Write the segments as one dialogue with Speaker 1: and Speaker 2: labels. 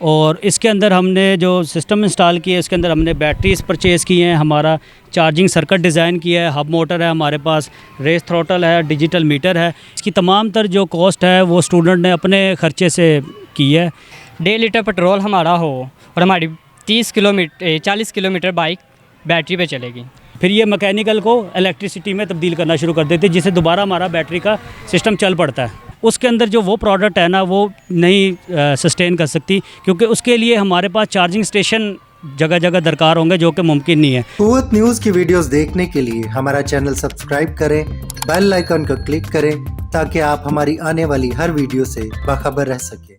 Speaker 1: और इसके अंदर हमने जो सिस्टम इंस्टॉल किया है इसके अंदर हमने बैटरीज परचेज़ की हैं, हमारा चार्जिंग सर्किट डिज़ाइन किया है, हब मोटर है हमारे पास, रेस थ्रोटल है, डिजिटल मीटर है। इसकी तमाम तर जो कॉस्ट है वो स्टूडेंट ने अपने ख़र्चे से की है।
Speaker 2: 1.5 लीटर पेट्रोल हमारा हो और हमारी 40 किलोमीटर बाइक बैटरी पे चलेगी।
Speaker 1: फिर ये मैकेनिकल को इलेक्ट्रिसिटी में तब्दील करना शुरू कर देते हैं, जिससे दोबारा हमारा बैटरी का सिस्टम चल पड़ता है। उसके अंदर जो वो प्रोडक्ट है ना वो नहीं सस्टेन कर सकती, क्योंकि उसके लिए हमारे पास चार्जिंग स्टेशन जगह जगह दरकार होंगे, जो कि मुमकिन नहीं है।
Speaker 3: कुव्वत न्यूज़ की वीडियोस देखने के लिए हमारा चैनल सब्सक्राइब करें, बेल आइकन को क्लिक करें ताकि आप हमारी आने वाली हर वीडियो से बाखबर रह सकें।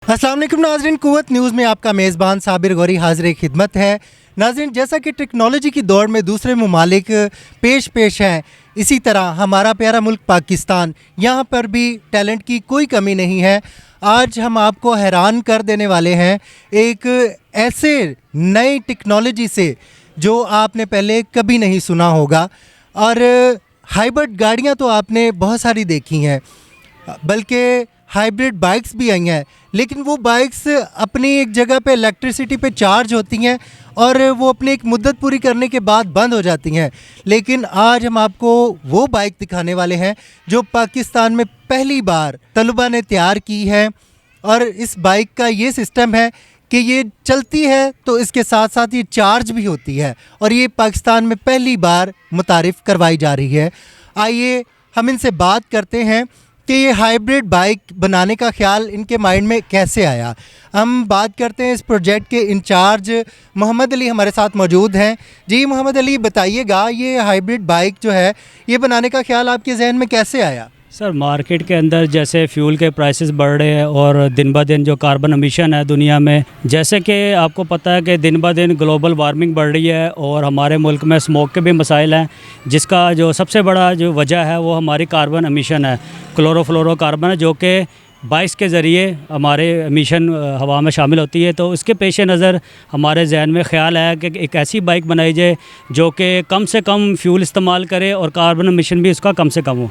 Speaker 3: अस्सलाम वालेकुम नाज़रीन, कुव्वत न्यूज़ में आपका मेज़बान साबिर गौरी हाज़िर खिदमत है। नाज़रीन, जैसा कि टेक्नोलॉजी की दौड़ में दूसरे ममालिक पेश हैं, इसी तरह हमारा प्यारा मुल्क पाकिस्तान, यहाँ पर भी टैलेंट की कोई कमी नहीं है। आज हम आपको हैरान कर देने वाले हैं एक ऐसे नई टेक्नोलॉजी से जो आपने पहले कभी नहीं सुना होगा। और हाइब्रिड गाड़ियाँ तो आपने बहुत सारी देखी हैं, बल्कि हाइब्रिड बाइक्स भी आई हैं, लेकिन वो बाइक्स अपनी एक जगह पे इलेक्ट्रिसिटी पे चार्ज होती हैं और वो अपनी एक मुद्दत पूरी करने के बाद बंद हो जाती हैं। लेकिन आज हम आपको वो बाइक दिखाने वाले हैं जो पाकिस्तान में पहली बार तलबा ने तैयार की है। और इस बाइक का ये सिस्टम है कि ये चलती है तो इसके साथ साथ ये चार्ज भी होती है, और ये पाकिस्तान में पहली बार मुतारिफ़ करवाई जा रही है। आइए हम इनसे बात करते हैं कि ये हाइब्रिड बाइक बनाने का ख्याल इनके माइंड में कैसे आया। हम बात करते हैं इस प्रोजेक्ट के इंचार्ज मोहम्मद अली हमारे साथ मौजूद हैं। जी मोहम्मद अली, बताइएगा ये हाइब्रिड बाइक जो है ये बनाने का ख्याल आपके जहन में कैसे आया?
Speaker 1: सर, मार्केट के अंदर जैसे फ्यूल के प्राइसेस बढ़ रहे हैं और दिन ब दिन जो कार्बन एमिशन है दुनिया में, जैसे कि आपको पता है कि दिन ब दिन ग्लोबल वार्मिंग बढ़ रही है और हमारे मुल्क में स्मोक के भी मसाइल हैं, जिसका जो सबसे बड़ा जो वजह है वो हमारी कार्बन एमिशन है, क्लोरोफ्लोरोकार्बन है, जो कि बाइक्स के ज़रिए हमारे एमिशन हवा में शामिल होती है। तो इसके पेश नज़र हमारे जहन में ख्याल आया कि एक ऐसी बाइक बनाई जाए जो कि कम से कम फ्यूल इस्तेमाल करे और कार्बन एमिशन भी उसका कम से कम हो।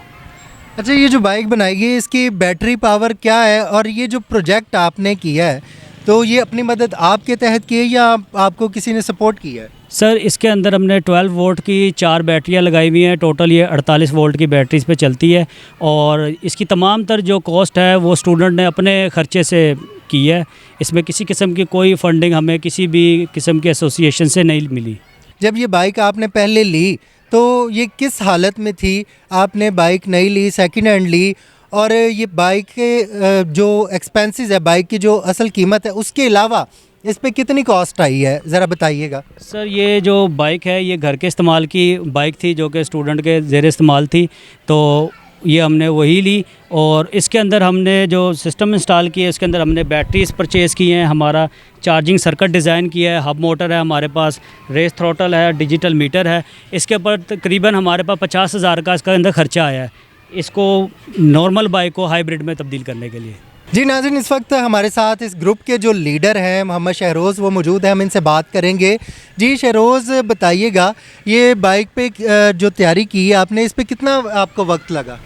Speaker 3: अच्छा, ये जो बाइक बनाई गई इसकी बैटरी पावर क्या है, और ये जो प्रोजेक्ट आपने किया है तो ये अपनी मदद आपके तहत की है या आपको किसी ने सपोर्ट किया है?
Speaker 1: सर, इसके अंदर हमने 12 वोल्ट की 4 बैटरियाँ लगाई हुई हैं। टोटल ये 48 वोल्ट की बैटरीज पे चलती है, और इसकी तमाम तर जो कॉस्ट है वो स्टूडेंट ने अपने ख़र्चे से की है। इसमें किसी किस्म की कोई फंडिंग हमें किसी भी किस्म के एसोसिएशन से नहीं मिली।
Speaker 3: जब ये बाइक आपने पहले ली तो ये किस हालत में थी? आपने बाइक नई ली, सेकंड हैंड ली, और ये बाइक के जो एक्सपेंसेस है, बाइक की जो असल कीमत है, उसके अलावा इस पे कितनी कॉस्ट आई है, ज़रा बताइएगा।
Speaker 1: सर, ये जो बाइक है ये घर के इस्तेमाल की बाइक थी, जो कि स्टूडेंट के ज़ेर इस्तेमाल थी, तो ये हमने वही ली। और इसके अंदर हमने जो सिस्टम इंस्टॉल किया है इसके अंदर हमने बैटरीज परचेज़ की हैं, हमारा चार्जिंग सर्किट डिज़ाइन किया है, हब मोटर है हमारे पास, रेस थ्रोटल है, डिजिटल मीटर है। इसके ऊपर तकरीबन हमारे पास 50,000 का इसका अंदर ख़र्चा आया है इसको नॉर्मल बाइक को हाइब्रिड में तब्दील करने के लिए।
Speaker 3: जी नाज़रीन, इस वक्त हमारे साथ इस ग्रुप के जो लीडर हैं मोहम्मद शहरोज़, वो मौजूद हैं, हम इनसे बात करेंगे। जी शहरोज़, बताइएगा ये बाइक पे जो तैयारी की है आपने, इस पे कितना आपको वक्त लगा?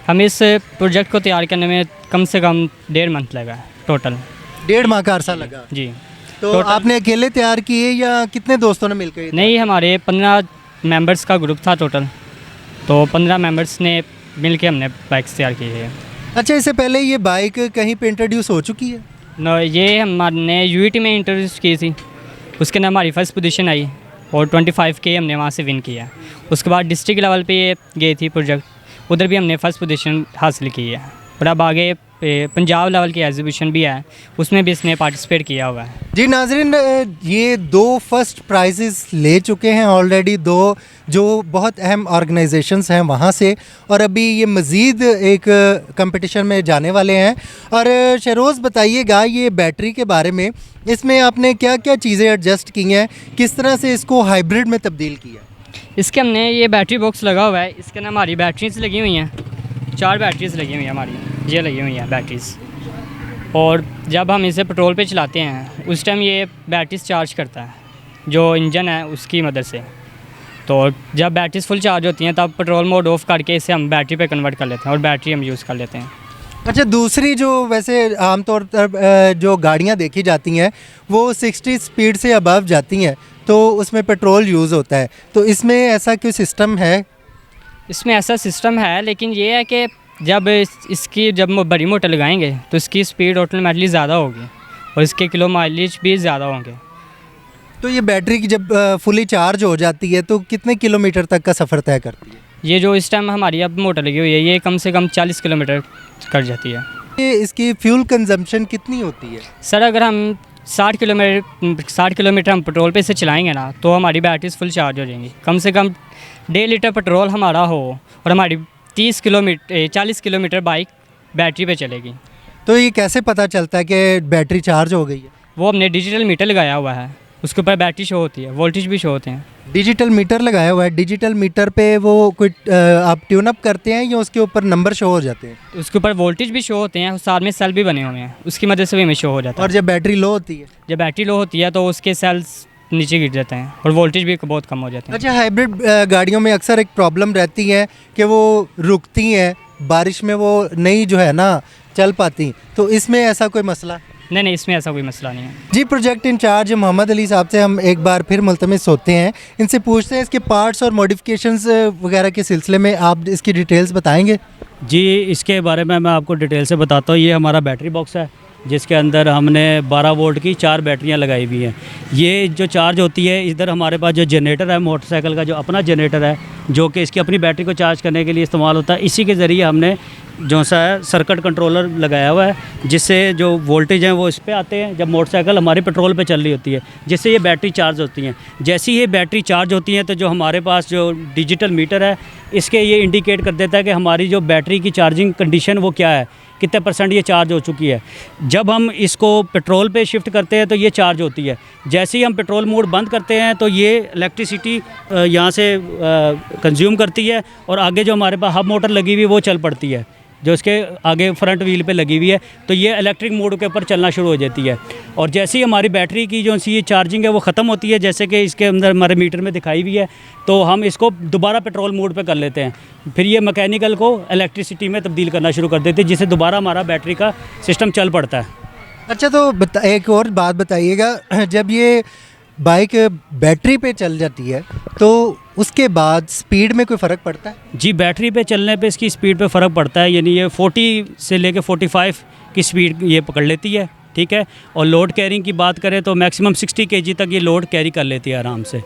Speaker 2: हमें इस प्रोजेक्ट को तैयार करने में कम से कम 1.5 मंथ लगा टोटल।
Speaker 3: 1.5 माह का अरसा लगा?
Speaker 2: जी।
Speaker 3: तो आपने अकेले तैयार किए या कितने दोस्तों ने मिलकर?
Speaker 2: नहीं, हमारे 15 मेंबर्स का ग्रुप था टोटल, तो 15 मेंबर्स ने मिल के हमने बाइक्स तैयार की है।
Speaker 3: अच्छा, इससे पहले ये बाइक कहीं पे इंट्रोड्यूस हो चुकी है?
Speaker 2: नो, ये हमने यूईटी में इंट्रोड्यूस की थी, उसके अंदर हमारी फर्स्ट पोजीशन आई और 25K हमने वहाँ से विन किया। उसके बाद डिस्ट्रिक्ट लेवल पे ये गई थी प्रोजेक्ट, उधर भी हमने फ़र्स्ट पोजीशन हासिल की है। और अब आगे पंजाब लेवल की एग्जीबिशन भी है, उसमें भी इसने पार्टिसिपेट किया हुआ है।
Speaker 3: जी नाज़रीन, ये 2 फर्स्ट प्राइजेस ले चुके हैं ऑलरेडी, 2 जो बहुत अहम ऑर्गेनाइजेशंस हैं वहाँ से, और अभी ये मज़ीद एक कंपटीशन में जाने वाले हैं। और शहरोज़, बताइएगा ये बैटरी के बारे में, इसमें आपने क्या क्या चीज़ें एडजस्ट की हैं, किस तरह से इसको हाइब्रिड में तब्दील किया?
Speaker 2: इसके हमने ये बैटरी बॉक्स लगा हुआ है, इसके अंदर हमारी बैटरीज लगी हुई हैं, 4 बैटरीज लगी हुई हैं हमारी, ये लगी हुई हैं बैटरीज। और जब हम इसे पेट्रोल पे चलाते हैं उस टाइम ये बैटरीज चार्ज करता है, जो इंजन है उसकी मदद से। तो जब बैटरीज फुल चार्ज होती हैं तब पेट्रोल मोड ऑफ करके इसे हम बैटरी पे कन्वर्ट कर लेते हैं और बैटरी हम यूज़ कर लेते हैं।
Speaker 3: अच्छा, दूसरी जो वैसे आमतौर पर जो गाड़ियाँ देखी जाती हैं वो 60 स्पीड से अबव जाती हैं, तो उसमें पेट्रोल यूज़ होता है, तो इसमें ऐसा कोई सिस्टम है?
Speaker 2: इसमें ऐसा सिस्टम है, लेकिन ये है कि जब बड़ी मोटर लगाएंगे तो इसकी स्पीड ऑटोमेटिकली ज़्यादा होगी और इसके किलो माइलेज भी ज़्यादा होंगे।
Speaker 3: तो ये बैटरी की जब फुली चार्ज हो जाती है तो कितने किलोमीटर तक का सफ़र तय करती है?
Speaker 2: ये जो इस टाइम हमारी अब मोटर लगी हुई है, ये कम से कम 40 किलोमीटर कर जाती है।
Speaker 3: ये इसकी फ्यूल कंजम्पशन कितनी होती है?
Speaker 2: सर, अगर हम 60 किलोमीटर हम पेट्रोल पे से चलाएंगे ना, तो हमारी बैटरीज फुल चार्ज हो जाएंगी। कम से कम 1.5 लीटर पेट्रोल हमारा हो और हमारी 40 किलोमीटर बाइक बैटरी पे चलेगी।
Speaker 3: तो ये कैसे पता चलता है कि बैटरी चार्ज हो गई है?
Speaker 2: वो हमने डिजिटल मीटर लगाया हुआ है, उसके ऊपर बैटरी शो होती है, वोल्टेज भी शो होते हैं।
Speaker 3: डिजिटल मीटर लगाया हुआ है, डिजिटल मीटर पे वो कोई आप ट्यून अप करते हैं या उसके ऊपर नंबर शो हो जाते हैं?
Speaker 2: उसके ऊपर वोल्टेज भी शो होते हैं, साथ में सेल भी बने हुए हैं, उसकी मदद से भी हमें शो हो जाता है।
Speaker 3: और जब बैटरी लो होती है?
Speaker 2: जब बैटरी लो होती है तो उसके सेल्स नीचे गिर जाते हैं और वोल्टेज भी बहुत कम हो जाते हैं।
Speaker 3: अच्छा, हाइब्रिड गाड़ियों में अक्सर एक प्रॉब्लम रहती है कि वो रुकती हैं, बारिश में वो नहीं जो है ना चल पाती, तो इसमें ऐसा कोई मसला?
Speaker 2: नहीं, इसमें ऐसा कोई मसला नहीं है।
Speaker 3: जी, प्रोजेक्ट इंचार्ज मोहम्मद अली साहब से हम एक बार फिर मुल्तमिस होते हैं, इनसे पूछते हैं इसके पार्ट्स और मॉडिफिकेशंस वगैरह के सिलसिले में आप इसकी डिटेल्स बताएंगे?
Speaker 1: जी, इसके बारे में मैं आपको डिटेल से बताता हूँ। ये हमारा बैटरी बॉक्स है जिसके अंदर हमने 12 वोल्ट की 4 बैटरियां लगाई हुई हैं। ये जो चार्ज होती है, इधर हमारे पास जो जनरेटर है मोटरसाइकिल का, जो अपना जनरेटर है जो कि इसकी अपनी बैटरी को चार्ज करने के लिए इस्तेमाल होता है, इसी के ज़रिए हमने जो सा है सर्किट कंट्रोलर लगाया हुआ है, जिससे जो वोल्टेज हैं वो इस पे आते हैं जब मोटरसाइकिल हमारी पेट्रोल पे चल रही होती है, जिससे ये बैटरी चार्ज होती हैं। जैसे ही ये बैटरी चार्ज होती हैं तो जो हमारे पास जो डिजिटल मीटर है इसके ये इंडिकेट कर देता है कि हमारी जो बैटरी की चार्जिंग कंडीशन वो क्या है, कितने परसेंट ये चार्ज हो चुकी है। जब हम इसको पेट्रोल पे शिफ्ट करते हैं तो ये चार्ज होती है। जैसे ही हम पेट्रोल मोड बंद करते हैं तो ये इलेक्ट्रिसिटी यहाँ से कंज्यूम करती है और आगे जो हमारे पास हब मोटर लगी हुई है वो चल पड़ती है, जो इसके आगे फ्रंट व्हील पे लगी हुई है, तो ये इलेक्ट्रिक मोड के ऊपर चलना शुरू हो जाती है। और जैसे ही हमारी बैटरी की जो सी चार्जिंग है वो ख़त्म होती है, जैसे कि इसके अंदर हमारे मीटर में दिखाई हुई है, तो हम इसको दोबारा पेट्रोल मोड पे कर लेते हैं। फिर ये मैकेनिकल को इलेक्ट्रिसिटी में तब्दील करना शुरू कर देते हैं, जिससे दोबारा हमारा बैटरी का सिस्टम चल पड़ता है।
Speaker 3: अच्छा, तो एक और बात बताइएगा, जब ये बाइक बैटरी पे चल जाती है तो उसके बाद स्पीड में कोई फ़र्क पड़ता है?
Speaker 1: जी, बैटरी पे चलने पे इसकी स्पीड पे फ़र्क पड़ता है, यानी ये 40 से लेके 45 की स्पीड ये पकड़ लेती है, ठीक है। और लोड कैरिंग की बात करें तो मैक्सिमम 60 kg तक ये लोड कैरी कर लेती है आराम से।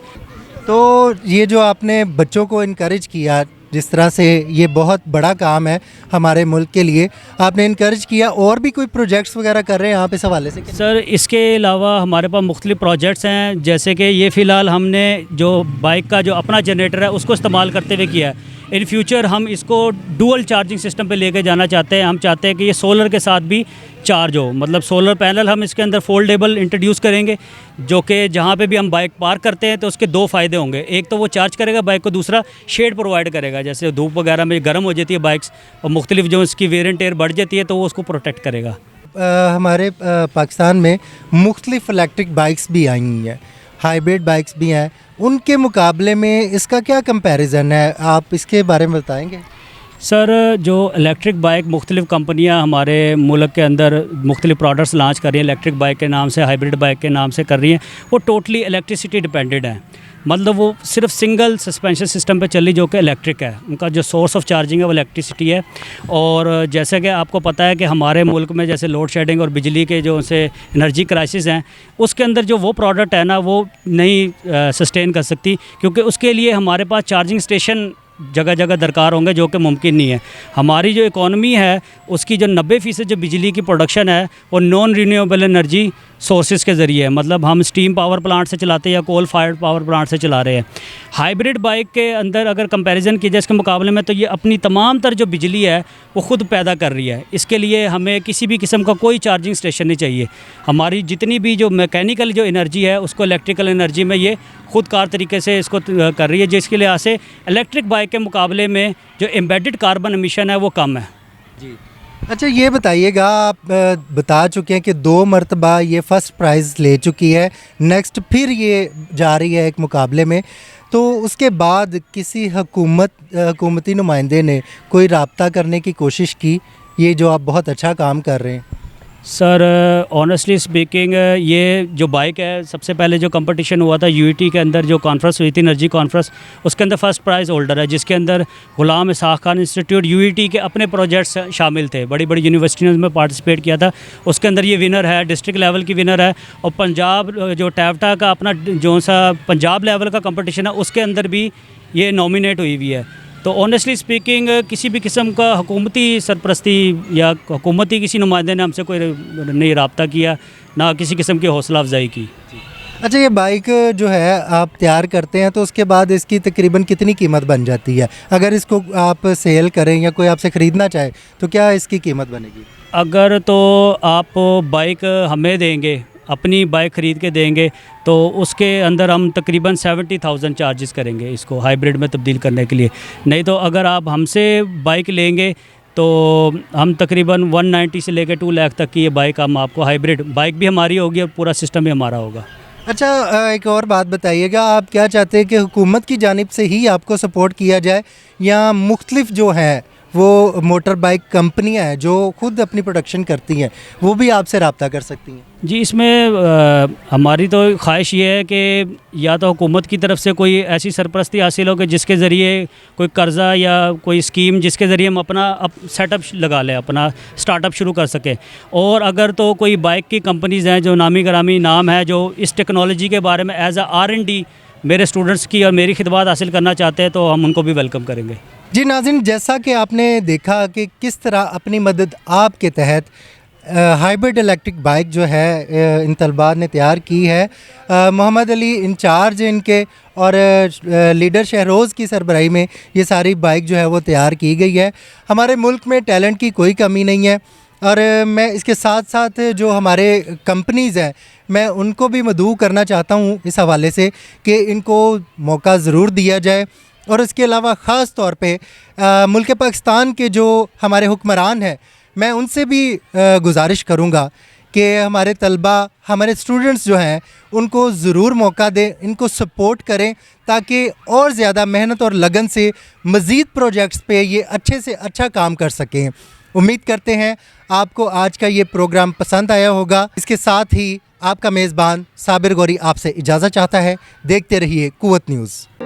Speaker 3: तो ये जो आपने बच्चों को इनकरेज किया, जिस तरह से ये बहुत बड़ा काम है हमारे मुल्क के लिए, आपने इनकरेज किया, और भी कोई प्रोजेक्ट्स वगैरह कर रहे हैं आप इस हवाले से?
Speaker 1: सर, इसके अलावा हमारे पास मुख्तलिफ प्रोजेक्ट्स हैं, जैसे कि ये फ़िलहाल हमने जो बाइक का जो अपना जनरेटर है उसको इस्तेमाल करते हुए किया है। इन फ्यूचर हम इसको डुअल चार्जिंग सिस्टम पे लेके जाना चाहते हैं। हम चाहते हैं कि ये सोलर के साथ भी चार्ज हो, मतलब सोलर पैनल हम इसके अंदर फोल्डेबल इंट्रोड्यूस करेंगे, जो कि जहाँ पे भी हम बाइक पार्क करते हैं तो उसके 2 फ़ायदे होंगे। एक तो वो चार्ज करेगा बाइक को, दूसरा शेड प्रोवाइड करेगा, जैसे धूप वगैरह में गर्म हो जाती है बाइक्स और मुख्तलिफ जो इसकी वेरिएंट एयर बढ़ जाती है तो वो उसको प्रोटेक्ट करेगा।
Speaker 3: हमारे पाकिस्तान में मुख्तलिफ इलेक्ट्रिक बाइक्स भी आई हुई हैं, हाइब्रिड बाइक्स भी हैं, उनके मुकाबले में इसका क्या कंपैरिजन है, आप इसके बारे में बताएंगे?
Speaker 1: सर, जो इलेक्ट्रिक बाइक मुख्तलिफ़ कंपनियां हमारे मुल्क के अंदर मुख्तलिफ़ प्रोडक्ट्स लॉन्च कर रही हैं, इलेक्ट्रिक बाइक के नाम से, हाइब्रिड बाइक के नाम से कर रही हैं, वो टोटली इलेक्ट्रिसिटी डिपेंडेंट है। मतलब वो सिर्फ सिंगल सस्पेंशन सिस्टम पे चली, जो कि इलेक्ट्रिक है। उनका जो सोर्स ऑफ चार्जिंग है वो इलेक्ट्रिसिटी है। और जैसे कि आपको पता है कि हमारे मुल्क में जैसे लोड शेडिंग और बिजली के जो से एनर्जी क्राइसिस हैं, उसके अंदर जो वो प्रोडक्ट है ना वो नहीं सस्टेन कर सकती, क्योंकि उसके लिए हमारे पास चार्जिंग स्टेशन जगह जगह दरकार होंगे, जो कि मुमकिन नहीं है। हमारी जो इकॉनमी है उसकी जो 90% जो बिजली की प्रोडक्शन है वो नॉन रीन्यूएबल एनर्जी सोर्सेज के ज़रिए है, मतलब हम स्टीम पावर प्लांट से चलाते हैं या कोल फायर्ड पावर प्लांट से चला रहे हैं। हाइब्रिड बाइक के अंदर अगर कंपैरिजन किया जाए इसके मुकाबले में, तो ये अपनी तमाम तर जो बिजली है वो ख़ुद पैदा कर रही है। इसके लिए हमें किसी भी किस्म का कोई चार्जिंग स्टेशन नहीं चाहिए। हमारी जितनी भी जो मैकेनिकल जो एनर्जी है उसको इलेक्ट्रिकल एनर्जी में ये ख़ुद कार तरीके से इसको कर रही है, जिसके लिहाज से इलेक्ट्रिक बाइक के मुकाबले में जो एम्बेडेड कार्बन एमिशन है वो कम है। जी।
Speaker 3: अच्छा, ये बताइएगा, आप बता चुके हैं कि 2 मरतबा ये फ़र्स्ट प्राइज़ ले चुकी है, नेक्स्ट फिर ये जा रही है एक मुकाबले में, तो उसके बाद किसी हुकूमती नुमाइंदे ने कोई राब्ता करने की कोशिश की ये जो आप बहुत अच्छा काम कर रहे हैं?
Speaker 1: सर ऑनेस्टली स्पीकिंग ये जो बाइक है, सबसे पहले जो कंपटीशन हुआ था यूईटी के अंदर, जो कॉन्फ्रेंस हुई थी एनर्जी कॉन्फ्रेंस, उसके अंदर फर्स्ट प्राइज़ होल्डर है, जिसके अंदर गुलाम इसाक खान इंस्टीट्यूट यूईटी के अपने प्रोजेक्ट्स शामिल थे। बड़ी बड़ी यूनिवर्सिटियों में पार्टिसिपेट किया था, उसके अंदर ये विनर है, डिस्ट्रिक्ट लेवल की विनर है। और पंजाब जो टैवटा का अपना जो सा पंजाब लेवल का कंपटीशन है, उसके अंदर भी ये नॉमिनेट हुई हुई है। तो ऑनेस्टली स्पीकिंग किसी भी किस्म का हुकूमती सरपरस्ती या हुकूमती किसी नुमाइंदे ने हमसे कोई नहीं रब्ता किया, ना किसी किस्म की हौसला अफजाई की।
Speaker 3: अच्छा, ये बाइक जो है आप तैयार करते हैं तो उसके बाद इसकी तकरीबन कितनी कीमत बन जाती है? अगर इसको आप सेल करें या कोई आपसे ख़रीदना चाहे तो क्या इसकी कीमत बनेगी?
Speaker 1: अगर तो आप बाइक हमें देंगे, अपनी बाइक ख़रीद के देंगे, तो उसके अंदर हम तकरीबन 70,000 चार्जेस करेंगे इसको हाइब्रिड में तब्दील करने के लिए। नहीं तो अगर आप हमसे बाइक लेंगे तो हम तकरीबन 190 से लेकर 2 लाख तक की ये बाइक हम आपको, हाइब्रिड बाइक भी हमारी होगी और पूरा सिस्टम भी हमारा होगा।
Speaker 3: अच्छा, एक और बात बताइएगा, आप क्या चाहते हैं कि हुकूमत की जानिब से ही आपको सपोर्ट किया जाए या मुख्तलिफ जो हैं वो मोटर बाइक कंपनियां हैं जो खुद अपनी प्रोडक्शन करती हैं वो भी आपसे रब्ता कर सकती हैं?
Speaker 1: जी, इसमें हमारी तो ख्वाहिश ये है कि या तो हुकूमत की तरफ से कोई ऐसी सरपरस्ती हासिल हो कि जिसके ज़रिए कोई कर्ज़ा या कोई स्कीम जिसके ज़रिए हम अपना सेटअप लगा लें, अपना स्टार्टअप शुरू कर सकें। और अगर तो कोई बाइक की कंपनीज़ हैं जो नामी गरामी नाम है, जो इस टेक्नोलॉजी के बारे में एज आ R&D मेरे स्टूडेंट्स की और मेरी खिदमत हासिल करना चाहते हैं, तो हम उनको भी वेलकम करेंगे।
Speaker 3: जी नाज़रीन, जैसा कि आपने देखा कि किस तरह अपनी मदद आपके तहत हाइब्रिड इलेक्ट्रिक बाइक जो है इन तलबा ने तैयार की है। मोहम्मद अली इंचार्ज इनके और लीडर शहरोज़ की सरबराही में ये सारी बाइक जो है वो तैयार की गई है। हमारे मुल्क में टैलेंट की कोई कमी नहीं है और मैं इसके साथ साथ जो हमारे कंपनीज़ हैं मैं उनको भी मदऊ करना चाहता हूँ इस हवाले से कि इनको मौका ज़रूर दिया जाए। और इसके अलावा ख़ास तौर पे मुल्क पाकिस्तान के जो हमारे हुक्मरान हैं मैं उनसे भी गुजारिश करूँगा कि हमारे तलबा, हमारे स्टूडेंट्स जो हैं उनको ज़रूर मौका दें, इनको सपोर्ट करें ताकि और ज़्यादा मेहनत और लगन से मज़ीद प्रोजेक्ट्स पे ये अच्छे से अच्छा काम कर सकें। उम्मीद करते हैं आपको आज का ये प्रोग्राम पसंद आया होगा। इसके साथ ही आपका मेज़बान साबिर गौरी आपसे इजाज़त चाहता है। देखते रहिए कुव्वत न्यूज़।